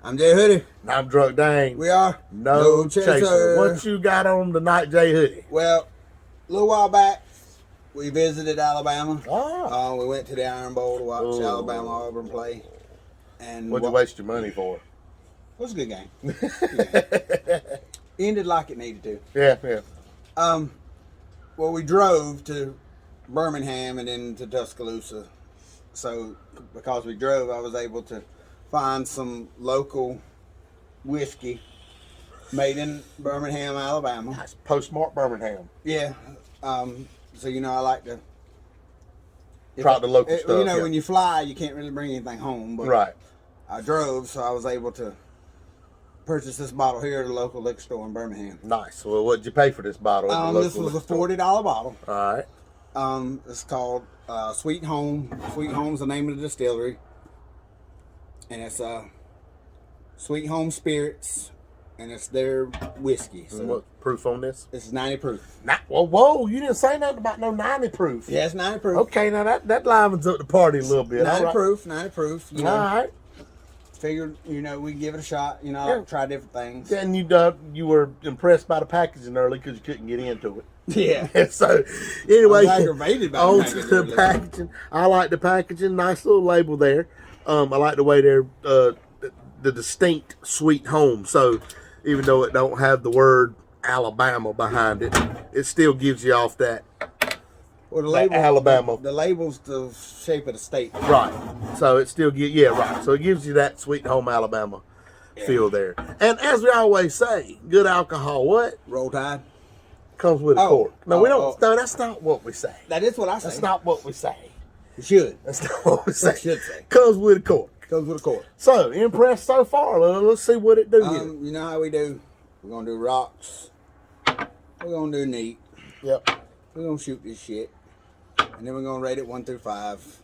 I'm Jay Hoodie. And I'm Drunk Dane. We are No Chaser. What you got on tonight, Jay Hoodie? Well, a little while back, we visited Alabama. Ah. We went to the Iron Bowl to watch Alabama Auburn play. And What'd you waste your money for? It was a good game. Ended like it needed to. Yeah. Well, we drove to Birmingham and then to Tuscaloosa. So, because we drove, I was able to find some local whiskey made in Birmingham, Alabama. Nice. Postmark Birmingham. Yeah. So, I like to try the local stuff. When you fly, you can't really bring anything home. But right. I drove, so I was able to purchase this bottle here at a local liquor store in Birmingham. Nice. Well, what did you pay for this bottle? This was a $40 bottle. All right. It's called Sweet Home. Sweet Home's the name of the distillery. And it's Sweet Home Spirits. And it's their whiskey. So what proof on this? It's 90 proof. Whoa, you didn't say nothing about no 90 proof. Yeah, it's 90 proof. Okay, now that livens up the party a little bit. 90 right. proof, 90 proof. All right. Figured, we give it a shot. I like to try different things. And you were impressed by the packaging early because you couldn't get into it. Yeah. So, anyway, I was aggravated by on the to the packaging. I like the packaging. Nice little label there. I like the way they're the distinct Sweet Home. So, even though it don't have the word Alabama behind it, it still gives you off that. Well, the label, Alabama. The label's the shape of the state. Right. So it still right. So it gives you that Sweet Home Alabama feel there. And as we always say, good alcohol, what? Roll Tide. Comes with a cork. No, we don't. No, that's not what we say. That is what I say. That's not what we say. You should. That's not what we say. Should say. Comes with a cork. Comes with a cork. So, impressed so far. Let's see what it do here. You know how we do? We're going to do rocks. We're going to do neat. Yep. We're going to shoot this shit. And then we're going to rate it 1 through 5.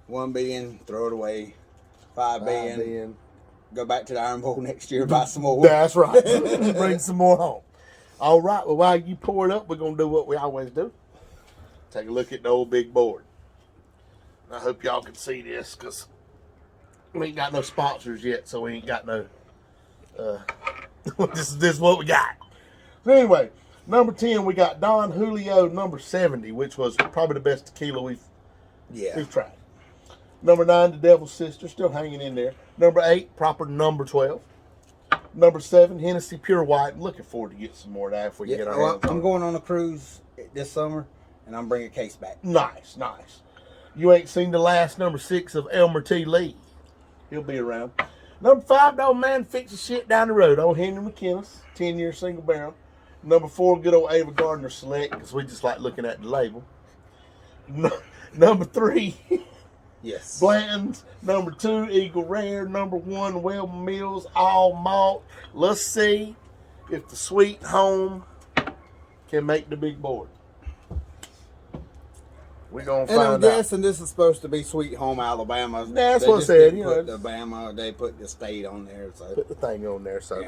1 being, throw it away. 5 being, go back to the Iron Bowl next year, buy some more. That's right. Bring some more home. All right. Well, while you pour it up, we're going to do what we always do. Take a look at the old big board. I hope y'all can see this because we ain't got no sponsors yet, so we ain't got no. This is what we got. So anyway, number 10 we got Don Julio number 70, which was probably the best tequila we've tried. Number 9, the Devil's Sister, still hanging in there. Number 8, proper number 12. Number 7, Hennessy Pure White. I'm looking forward to get some more of that if we can get our hands on. I'm going on a cruise this summer, and I'm bringing a case back. Nice. You ain't seen the last number 6 of Elmer T. Lee. He'll be around. Number 5, the old man fixes shit down the road. Old Henry McKinnis, 10-year single barrel. Number 4, good old Ava Gardner Select, because we just like looking at the label. Number 3, yes, Blanton's. Number 2, Eagle Rare. Number 1, Wellman Mills, all malt. Let's see if the Sweet Home can make the big board. We're going to find out. And I'm guessing this is supposed to be Sweet Home Alabama. That's what I said. They put the state on there. So. Put the thing on there. So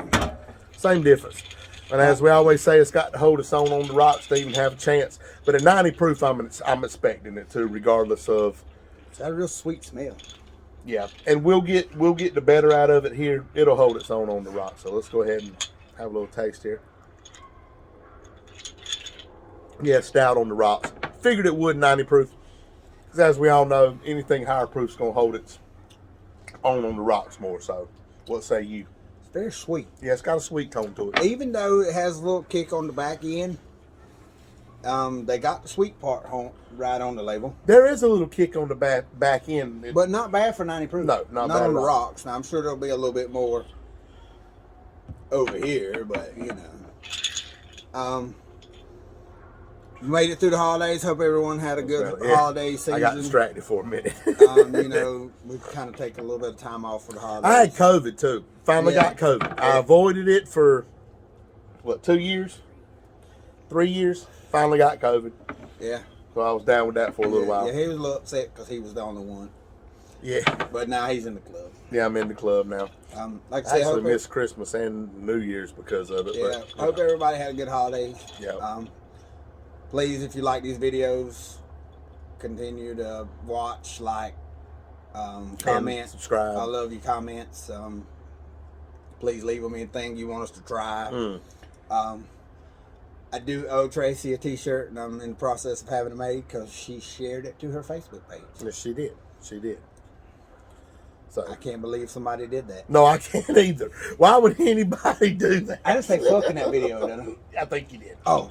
same difference. And as we always say, it's got to hold us on the rocks to even have a chance. But at 90 proof, I'm expecting it to, regardless of. It's got a real sweet smell. Yeah, and we'll get the better out of it here. It'll hold its own on the rocks. So let's go ahead and have a little taste here. Yeah, stout on the rocks. Figured it would 90 proof. Because as we all know, anything higher proof is going to hold its own on the rocks more. So what say you? It's very sweet. Yeah, it's got a sweet tone to it. Even though it has a little kick on the back end, they got the sweet part right on the label. There is a little kick on the back end. But not bad for 90 proof. No, not bad on the rocks. Now, I'm sure there'll be a little bit more over here, but, we made it through the holidays. Hope everyone had a good holiday season. I got distracted for a minute. We kind of take a little bit of time off for the holidays. I had COVID too. Finally got COVID. I avoided it for, 2 years? 3 years? Finally got COVID. Yeah. So I was down with that for a little while. Yeah, he was a little upset because he was the only one. Yeah. But now he's in the club. Yeah, I'm in the club now. Like I actually missed Christmas and New Year's because of it. Yeah. Hope everybody had a good holiday. Yeah. Please, if you like these videos, continue to watch, comment, subscribe. I love your comments. Please leave them anything you want us to try. Mm. I do owe Tracy a T-shirt, and I'm in the process of having it made because she shared it to her Facebook page. Yes, she did. She did. So I can't believe somebody did that. no, I can't either. Why would anybody do that? I didn't say fuck in that video, did I? I think you did. Oh,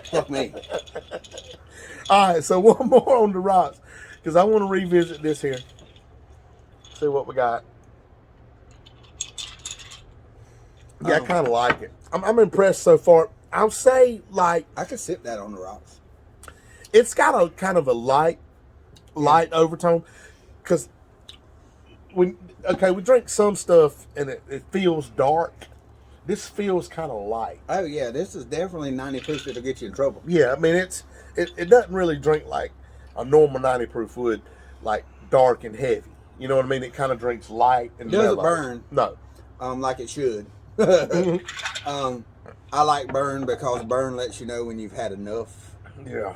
fuck me. All right, so one more on the rocks because I want to revisit this here. See what we got. Yeah, I kind of like it. I'm impressed so far. I'll say like I could sip that on the rocks. it's got a kind of a light overtone because we drink some stuff and it feels dark. This feels kind of light. Oh yeah, this is definitely 90 proof that'll get you in trouble. Yeah, I mean it doesn't really drink like a normal 90 proof would, like dark and heavy. You know what I mean? It kind of drinks light and Doesn't mellow. burn. No. Like it should. I like burn because burn lets you know when you've had enough. Yeah.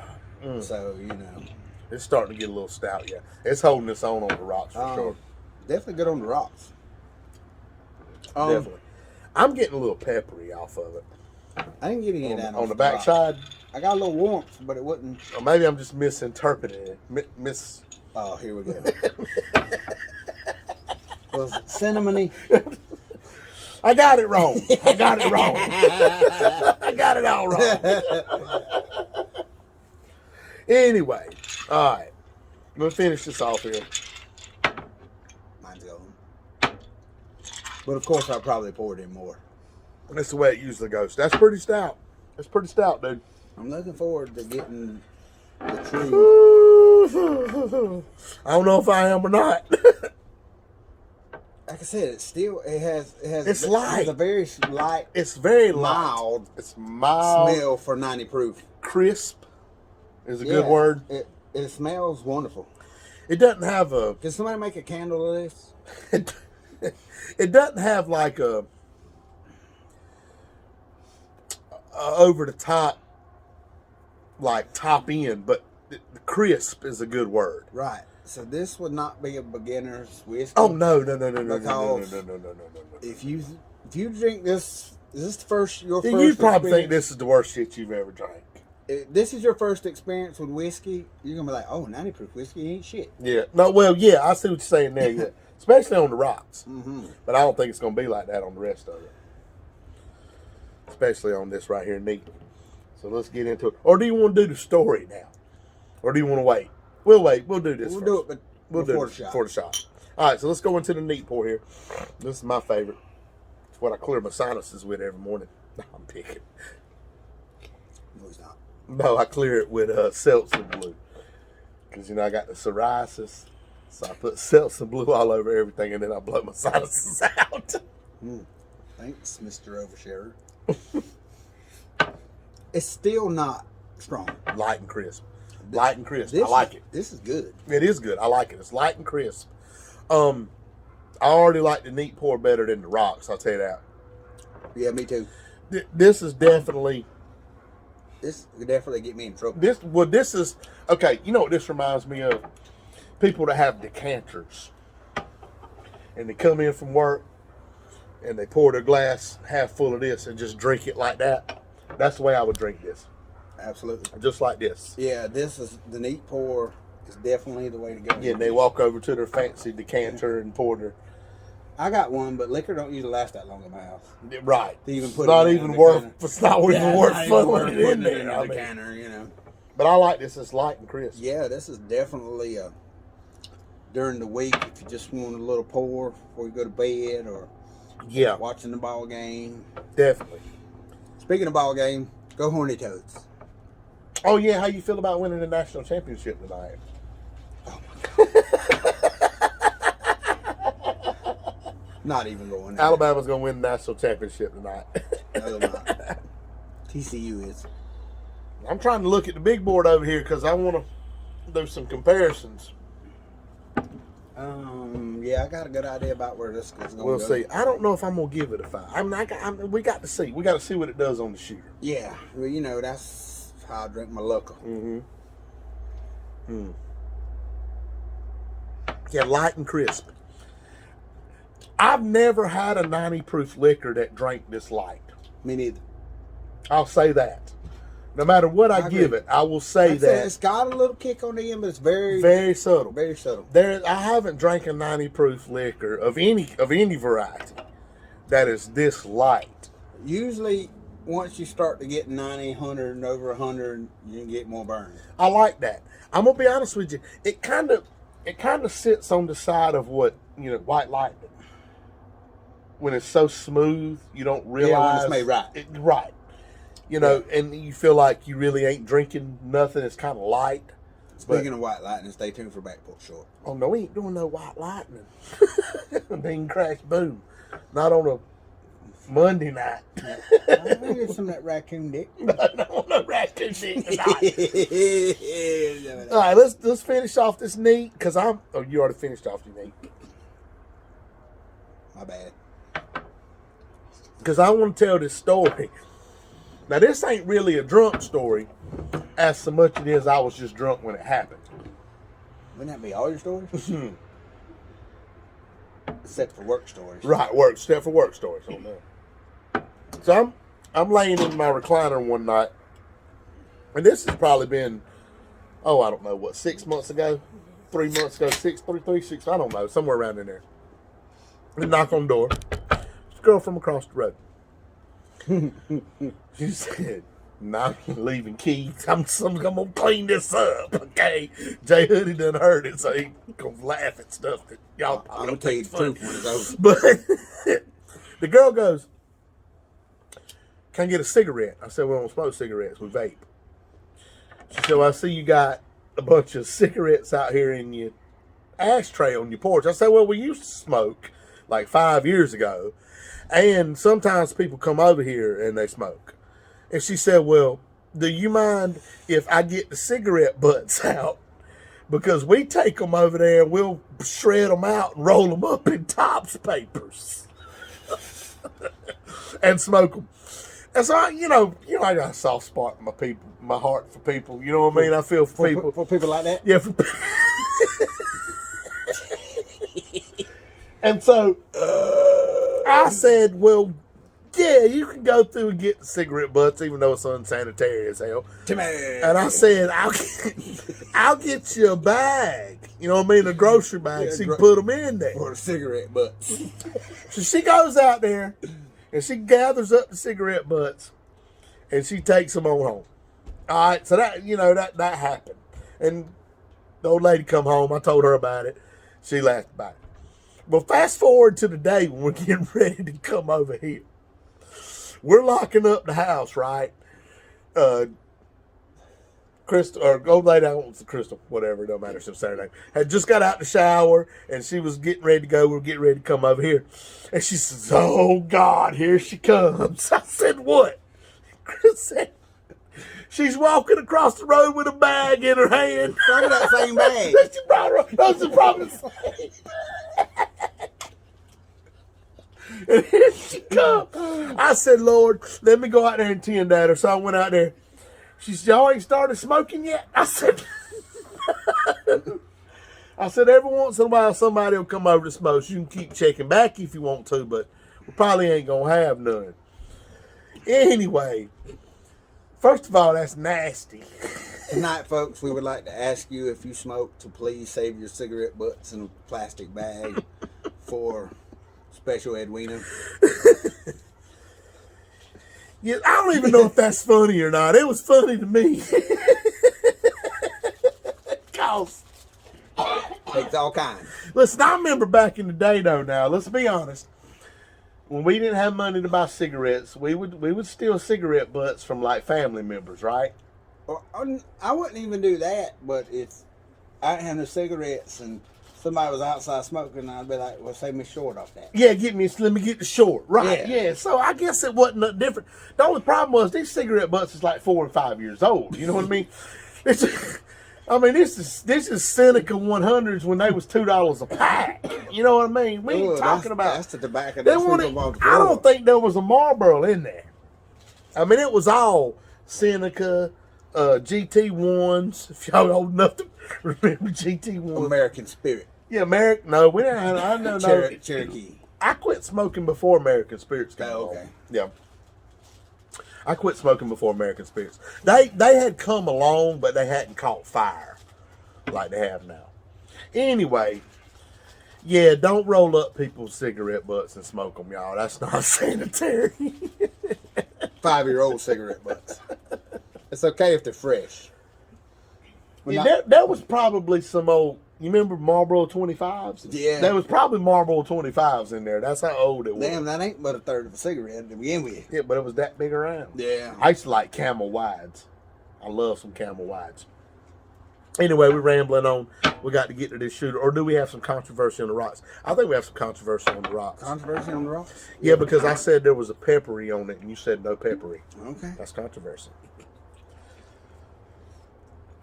So, you know. It's starting to get a little stout, yeah. It's holding its own on the rocks for sure. Definitely good on the rocks. Definitely. I'm getting a little peppery off of it. I didn't get any of that On the backside. I got a little warmth, but it wouldn't. Or maybe I'm just misinterpreting it. Oh, here we go. Was it cinnamony? I got it wrong. I got it wrong. I got it all wrong. Anyway, all right. I'm going to finish this off here. Mine's going. But of course, I probably poured in more. That's the way it usually goes. That's pretty stout. That's pretty stout, dude. I'm looking forward to getting the true. I don't know if I am or not. Like I said, it has It's light. It's a very light. It's very mild. Light. It's mild. Smell for 90 proof. Crisp is a good word. It smells wonderful. It doesn't have a. Can somebody make a candle of this? It doesn't have like a over the top, like top end, but the crisp is a good word. Right. So this would not be a beginner's whiskey. Oh no. If you drink this, is this your first? You probably think experience? this is the worst shit you've ever drank. If this is your first experience with whiskey, you're gonna be like, "Oh, 90 proof whiskey ain't shit." Yeah. No. Well, yeah. I see what you're saying there. Yeah. Especially on the rocks. Mm-hmm. But I don't think it's gonna be like that on the rest of it. Especially on this right here, neat. So let's get into it. Or do you want to do the story now? Or do you want to wait? We'll wait. We'll do this. We'll first. do it, but We'll do it before the shot. All right, so let's go into the neat pour here. This is my favorite. It's what I clear my sinuses with every morning. No, I'm picking. No, he's not. No, I clear it with Seltzer Blue. Because, I got the psoriasis. So I put Seltzer Blue all over everything, and then I blow my sinuses out. Thanks, Mr. Oversharer. It's still not strong. Light and crisp. Light and crisp. I like it. This is good. It is good. I like it. It's light and crisp. I already like the neat pour better than the rocks. I'll tell you that. Yeah, me too. This is definitely. This could definitely get me in trouble. This is okay. You know what this reminds me of? People that have decanters, and they come in from work, and they pour their glass half full of this and just drink it like that. That's the way I would drink this. Absolutely. Just like this. Yeah, this is the neat pour is definitely the way to go. Yeah, and they walk over to their fancy decanter and pour their. I got one, but liquor don't usually last that long in my house. Right. To even It's put not it even in worth. the It's not even worth putting it in there. the decanter, But I like this. It's light and crisp. Yeah, this is definitely during the week if you just want a little pour before you go to bed or watching the ball game. Definitely. Speaking of ball game, go Horny Toads. Oh yeah, how you feel about winning the national championship tonight? Oh my God. Not even going there. Alabama's gonna win the national championship tonight. No, they're not. TCU is. I'm trying to look at the big board over here because I want to do some comparisons. Yeah, I got a good idea about where this is going to go. We'll see. I don't know if I'm gonna give it a 5. We got to see. We got to see what it does on the shooter. Yeah, well, that's how I drink my liquor. Yeah, light and crisp. I've never had a 90 proof liquor that drank this light. Me neither. I'll say that. No matter what I agree. give it, I will say that. It's got a little kick on the end, but it's very, very subtle. Very subtle. I haven't drank a 90 proof liquor of any variety that is this light. Usually, once you start to get 90, 100, and over 100, you can get more burn. I like that. I'm gonna be honest with you. It kind of sits on the side of what White Lightning. When it's so smooth, you don't realize when it's made right. Right. And you feel like you really ain't drinking nothing. It's kind of light. Speaking of White Lightning, stay tuned for Back Porch Short. Oh, no, we ain't doing no White Lightning. Ding, crash, boom. Not on a Monday night. I get some of that raccoon dick. No raccoon dick tonight. All right, let's finish off this neat, because you already finished off your neat. My bad. Because I want to tell this story. Now, this ain't really a drunk story, as so much it is I was just drunk when it happened. Wouldn't that be all your stories? Except for work stories. Right, except for work stories. On that. So I'm laying in my recliner one night, and this has probably been, I don't know, 6 months ago? 3 months ago, 6, 6, I don't know, somewhere around in there. And knock on the door. It's a girl from across the road. She said, "No, I'm leaving keys. I'm gonna clean this up, okay?" Jay Hoodie done heard it, so he gonna laugh at stuff that y'all I'm don't gonna tell you think the funny. truth when it's over. But the girl goes, "Can I get a cigarette?" I said, "We don't smoke cigarettes. We vape." She said, "Well, I see you got a bunch of cigarettes out here in your ashtray on your porch." I said, "Well, we used to smoke like 5 years ago. And sometimes people come over here and they smoke." And she said, "Well, do you mind if I get the cigarette butts out? Because we take them over there and we'll shred them out and roll them up in Topps papers and smoke them." And so, I got a soft spot in my heart for people. You know what I mean? I feel for people. For people like that? Yeah. And so I said, "Well, yeah, you can go through and get the cigarette butts, even though it's unsanitary as hell." And I said, I'll get you a bag. You know what I mean? A grocery bag, so you can put them in there. For the cigarette butts. So she goes out there, and she gathers up the cigarette butts, and she takes them on home. All right, so that happened. And the old lady come home. I told her about it. She laughed about it. Well, fast forward to the day when we're getting ready to come over here. We're locking up the house, right? Crystal, or old lady, I don't know, Crystal, whatever, it don't matter, she'll say her name, had just got out the shower, and she was getting ready to go. We were getting ready to come over here. And she says, "Oh, God, here she comes." I said, "What?" Chris said, "She's walking across the road with a bag in her hand." Probably that same bag. She brought her, those are probably the same. And here she comes. I said, "Lord, let me go out there and tend at her." So I went out there. She said, "Y'all ain't started smoking yet?" I said, "Every once in a while somebody will come over to smoke. So you can keep checking back if you want to, but we probably ain't gonna have none." Anyway, first of all, that's nasty. Tonight, folks, we would like to ask you, if you smoke, to please save your cigarette butts in a plastic bag for Special Edwina. Yeah, I don't even know if that's funny or not. It was funny to me. Cause Takes all kinds. listen, I remember back in the day, though. Now, let's be honest. When we didn't have money to buy cigarettes, we would steal cigarette butts from like family members, right? Or, I wouldn't even do that, but if I didn't have no cigarettes and somebody was outside smoking, I'd be like, "Well, save me short off that." Yeah, let me get the short. Right, Yeah. yeah. So I guess it wasn't nothing different. The only problem was these cigarette butts is like 4 and 5 years old. You know what I mean? This is Seneca 100s when they was $2 a pack. You know what I mean? We ain't talking about. That's the tobacco They that's wanted, on the I floor. don't think there was a Marlboro in there. I mean, it was all Seneca, GT1s. If y'all old enough to remember GT1. American Spirit. Yeah, American. No, we didn't. I know. Cherokee. I quit smoking before American Spirits came Oh, along. okay. Yeah. I quit smoking before American Spirits. They had come along, but they hadn't caught fire like they have now. Anyway, yeah, don't roll up people's cigarette butts and smoke them, y'all. That's not sanitary. 5-year-old cigarette butts. It's okay if they're fresh. Yeah, there was probably some old. You remember Marlboro 25s? Yeah. There was probably Marlboro 25s in there. That's how old it was. Damn, that ain't but a third of a cigarette to begin with. Yeah, but it was that big around. Yeah. I used to like Camel Wides. I love some Camel Wides. Anyway, we're rambling on. We got to get to this shooter. Or do we have some controversy on the rocks? I think we have some controversy on the rocks. Controversy on the rocks? Yeah, because I said there was a peppery on it, and you said no peppery. Okay. That's controversy.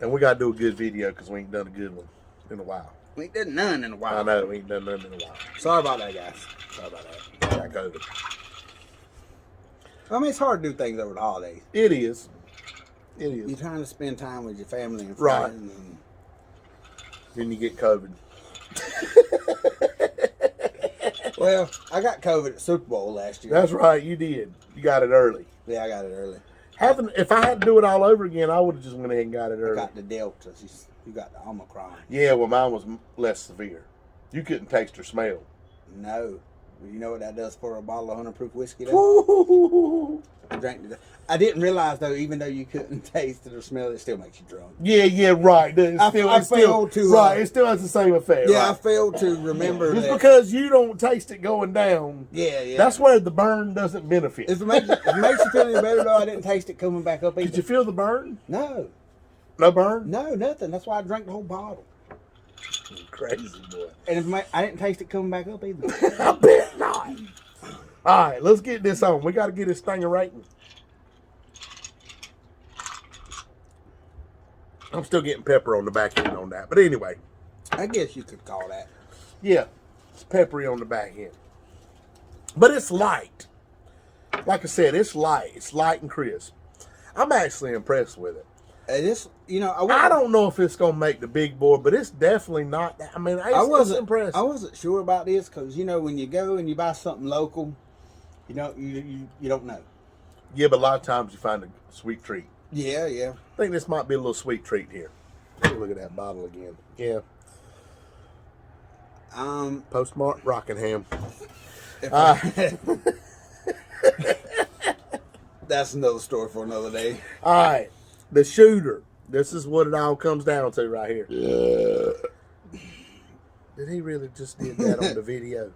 And we got to do a good video because we ain't done a good one in a while. We ain't done none in a while. I know, we ain't done nothing in a while. Sorry about that, guys. Sorry about that. Got COVID. I mean, it's hard to do things over the holidays. It is. It You're is. trying to spend time with your family and Right. friends. And Then you get COVID. well, I got COVID at Super Bowl last year. That's right, you did. You got it early. Yeah, I got it early. If I had to do it all over again, I would have just went ahead and got it I early. got the Delta. You got the Omicron. Yeah, well, mine was less severe. You couldn't taste or smell. No. You know what that does for a bottle of 100 proof whiskey? Though? Ooh. I drank it. I didn't realize though, even though you couldn't taste it or smell it, it still makes you drunk. Yeah, right. I failed to, right. It still has the same effect. Yeah, I right. failed to remember Just that. because you don't taste it going down. Yeah. That's where the burn doesn't benefit. If it makes you feel any better though, I didn't taste it coming back up either. Did you feel the burn? No, No burn? no, nothing. That's why I drank the whole bottle. Crazy boy. And I didn't taste it coming back up either. I bet not. All right, let's get this on. We got to get this thing a rating. I'm still getting pepper on the back end on that. But anyway, I guess you could call that. yeah, it's peppery on the back end. But it's light. Like I said, it's light. It's light and crisp. I'm actually impressed with it. This, I don't know if it's going to make the big board, but it's definitely not. I mean, it's impressive. I wasn't sure about this because when you go and you buy something local, you don't know. Yeah, but a lot of times you find a sweet treat. Yeah. I think this might be a little sweet treat here. Look at that bottle again. Yeah. Postmark Rockingham. That's another story for another day. All right. The shooter. This is what it all comes down to right here. Did he really just did that on the video?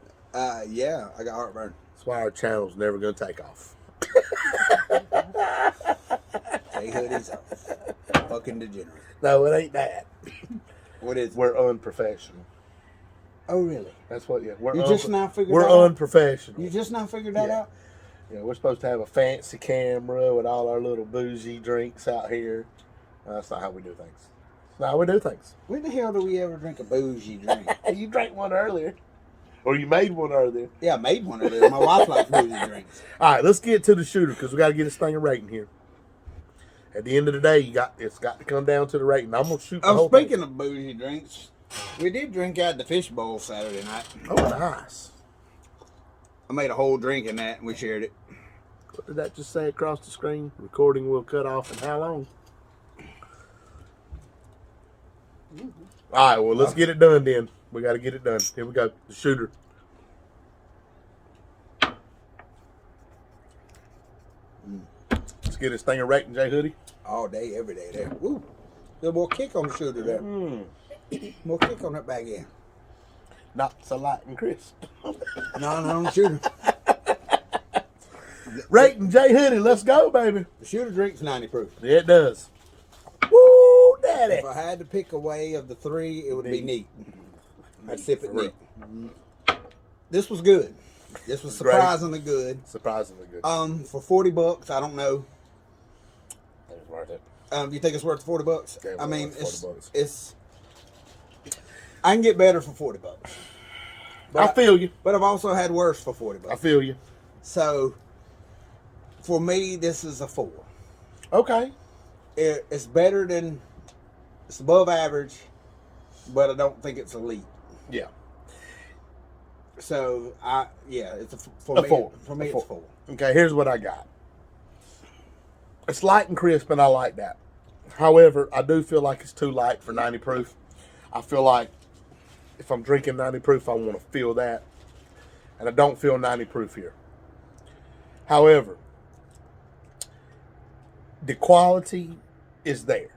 Yeah, I got heartburn. That's why our channel's never going to take off. Hey, hoodies fucking degenerate. No, it ain't that. What is it? We're unprofessional. Oh, really? That's what, yeah. You just now figured We're that out? unprofessional. You just now figured that Yeah. out? Yeah, we're supposed to have a fancy camera with all our little bougie drinks out here. That's not how we do things. That's not how we do things. When the hell do we ever drink a bougie drink? You drank one earlier. Or you made one earlier. Yeah, I made one of them. My wife likes bougie drinks. All right, let's get to the shooter because we got to get this thing a rating here. At the end of the day, it's got to come down to the rating. I'm gonna shoot the whole Speaking thing. of bougie drinks, we did drink out the fish bowl Saturday night. Oh, nice. I made a whole drink in that and we shared it. What did that just say across the screen? Recording will cut off in how long? All right, well, let's get it done then. We got to get it done. Here we go. The shooter. Let's get this thing a rating, J Hoodie. All day, every day there. Woo. There's more kick on the shooter there. More kick on that back end. Not so light and crisp. No, on the shooter. Rating J Hoodie, let's go, baby. The shooter drink's 90 proof. Yeah, it does. Woo, daddy. If I had to pick away of the three, it would be neat. I'd sip it neat. This was good. This was surprisingly good. Surprisingly good. For $40, I don't know. It was worth it. You think it's worth $40? Okay, I mean, worth $40. it's. I can get better for $40. I feel you. But I've also had worse for $40. I feel you. So, for me, this is a 4. Okay. It's better than. It's above average, but I don't think it's elite. Yeah. So it's for A me. 4. For me, A it's 4. 4. Okay, here's what I got. It's light and crisp, and I like that. However, I do feel like it's too light for 90 proof. I feel like if I'm drinking 90 proof, I want to feel that. And I don't feel 90 proof here. However, the quality is there.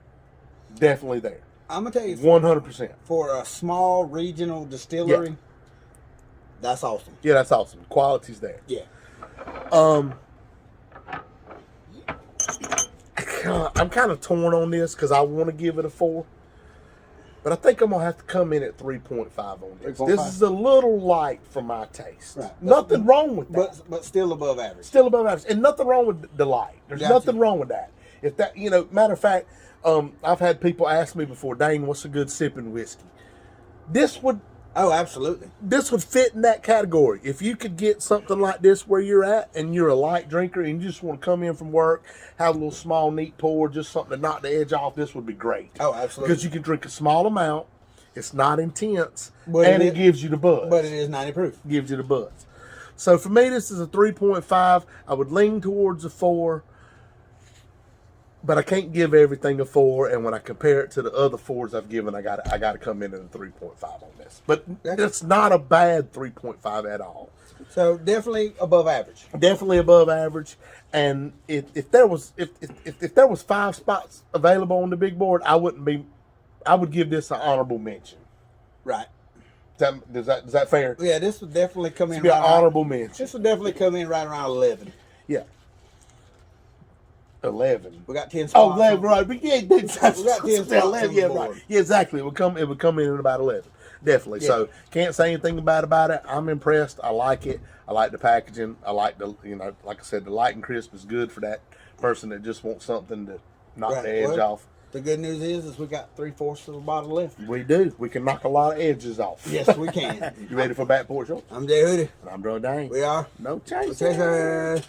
Definitely there. I'm gonna tell you, 100%. for a small regional distillery, that's awesome. Yeah, that's awesome. Quality's there. Yeah. I'm kind of torn on this because I want to give it a 4. But I think I'm going to have to come in at 3.5 on this. 3.5? This is a little light for my taste. Right. Nothing wrong with that. But still above average. Still above average. And nothing wrong with the light. There's Gotcha. nothing wrong with that. If that, matter of fact, I've had people ask me before, Dane, what's a good sipping whiskey? This would absolutely. fit in that category. If you could get something like this where you're at and you're a light drinker and you just want to come in from work, have a little small, neat pour, just something to knock the edge off, this would be great. Oh, absolutely. Because you can drink a small amount, it's not intense, But and it gives you the buzz. But it is 90 proof. Gives you the buzz. So for me, this is a 3.5. I would lean towards a 4. But I can't give everything a 4, and when I compare it to the other 4s I've given, I got to come in at a 3.5 on this. But it's not a bad 3.5 at all. So definitely above average. Definitely above average. And if there was 5 spots available on the big board, I would give this an honorable mention. Right. Is that fair? Yeah, this would definitely come in. Be an honorable mention. This would definitely come in right around 11. Yeah. 11. We got 10 spots. Oh, 11, right. But yeah, we got 10 spots 11, on the yeah, board. right. Yeah, exactly. It would come in at about 11. Definitely. Yeah. So can't say anything bad about it. I'm impressed. I like it. I like the packaging. I like the, like I said, the light and crisp is good for that person that just wants something to knock the edge off. The good news is we got 3/4 of the bottle left. We do. We can knock a lot of edges off. Yes, we can. You ready for Back Porch Show? I'm Jay Hoodie. And I'm Bro Dane. We are. No change. Okay, sir.